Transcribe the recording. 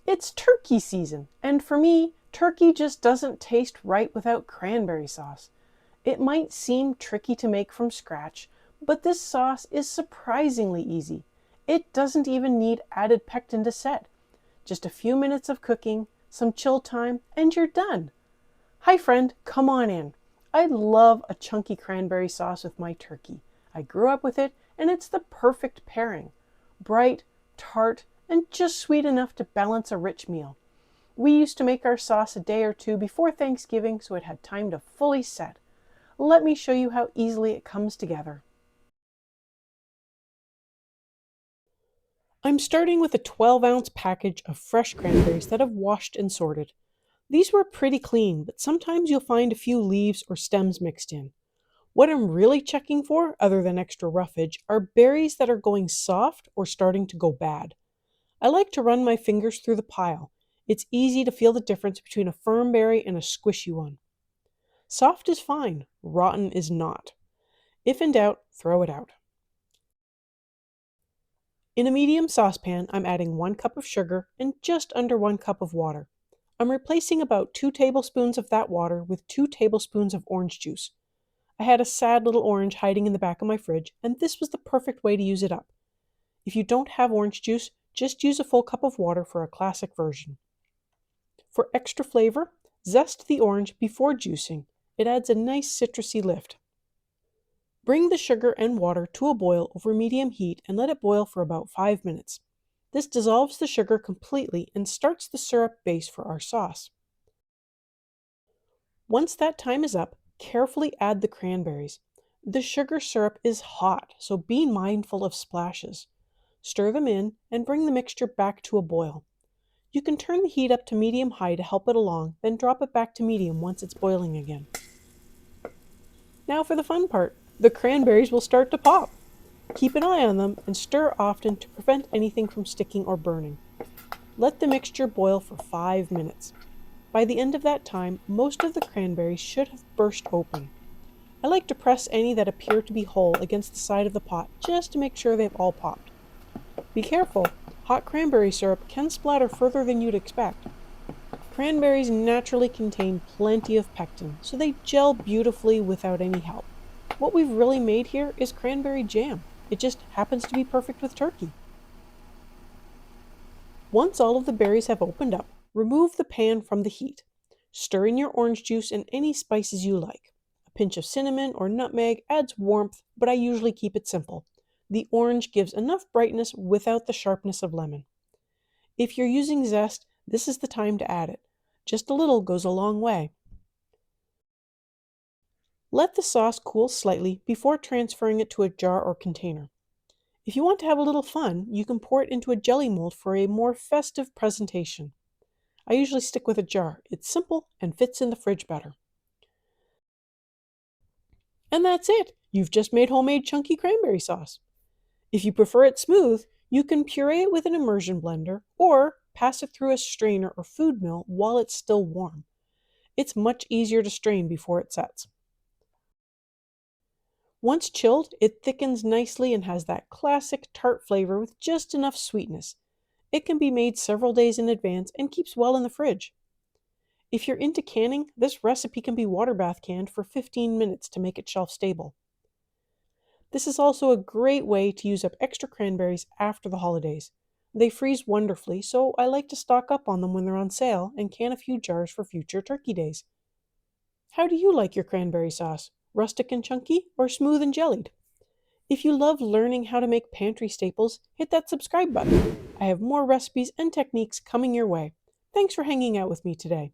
It's turkey season, and for me, turkey just doesn't taste right without cranberry sauce. It might seem tricky to make from scratch, but this sauce is surprisingly easy. It doesn't even need added pectin to set. Just a few minutes of cooking, some chill time, and you're done. Hi friend, come on in. I love a chunky cranberry sauce with my turkey. I grew up with it, and it's the perfect pairing. Bright, tart, and just sweet enough to balance a rich meal. We used to make our sauce a day or two before Thanksgiving so it had time to fully set. Let me show you how easily it comes together. I'm starting with a 12-ounce package of fresh cranberries that I've washed and sorted. These were pretty clean, but sometimes you'll find a few leaves or stems mixed in. What I'm really checking for, other than extra roughage, are berries that are going soft or starting to go bad. I like to run my fingers through the pile. It's easy to feel the difference between a firm berry and a squishy one. Soft is fine, rotten is not. If in doubt, throw it out. In a medium saucepan, I'm adding 1 cup of sugar and just under 1 cup of water. I'm replacing about 2 tablespoons of that water with 2 tablespoons of orange juice. I had a sad little orange hiding in the back of my fridge, and this was the perfect way to use it up. If you don't have orange juice, just use a full cup of water for a classic version. For extra flavor, zest the orange before juicing. It adds a nice citrusy lift. Bring the sugar and water to a boil over medium heat and let it boil for about 5 minutes. This dissolves the sugar completely and starts the syrup base for our sauce. Once that time is up, carefully add the cranberries. The sugar syrup is hot, so be mindful of splashes. Stir them in and bring the mixture back to a boil. You can turn the heat up to medium-high to help it along, then drop it back to medium once it's boiling again. Now for the fun part. The cranberries will start to pop. Keep an eye on them and stir often to prevent anything from sticking or burning. Let the mixture boil for 5 minutes. By the end of that time, most of the cranberries should have burst open. I like to press any that appear to be whole against the side of the pot just to make sure they've all popped. Be careful, hot cranberry syrup can splatter further than you'd expect. Cranberries naturally contain plenty of pectin, so they gel beautifully without any help. What we've really made here is cranberry jam. It just happens to be perfect with turkey. Once all of the berries have opened up, remove the pan from the heat. Stir in your orange juice and any spices you like. A pinch of cinnamon or nutmeg adds warmth, but I usually keep it simple. The orange gives enough brightness without the sharpness of lemon. If you're using zest, this is the time to add it. Just a little goes a long way. Let the sauce cool slightly before transferring it to a jar or container. If you want to have a little fun, you can pour it into a jelly mold for a more festive presentation. I usually stick with a jar. It's simple and fits in the fridge better. And that's it! You've just made homemade chunky cranberry sauce. If you prefer it smooth, you can puree it with an immersion blender or pass it through a strainer or food mill while it's still warm. It's much easier to strain before it sets. Once chilled, it thickens nicely and has that classic tart flavor with just enough sweetness. It can be made several days in advance and keeps well in the fridge. If you're into canning, this recipe can be water bath canned for 15 minutes to make it shelf stable. This is also a great way to use up extra cranberries after the holidays. They freeze wonderfully, so I like to stock up on them when they're on sale and can a few jars for future turkey days. How do you like your cranberry sauce? Rustic and chunky, or smooth and jellied? If you love learning how to make pantry staples, hit that subscribe button. I have more recipes and techniques coming your way. Thanks for hanging out with me today.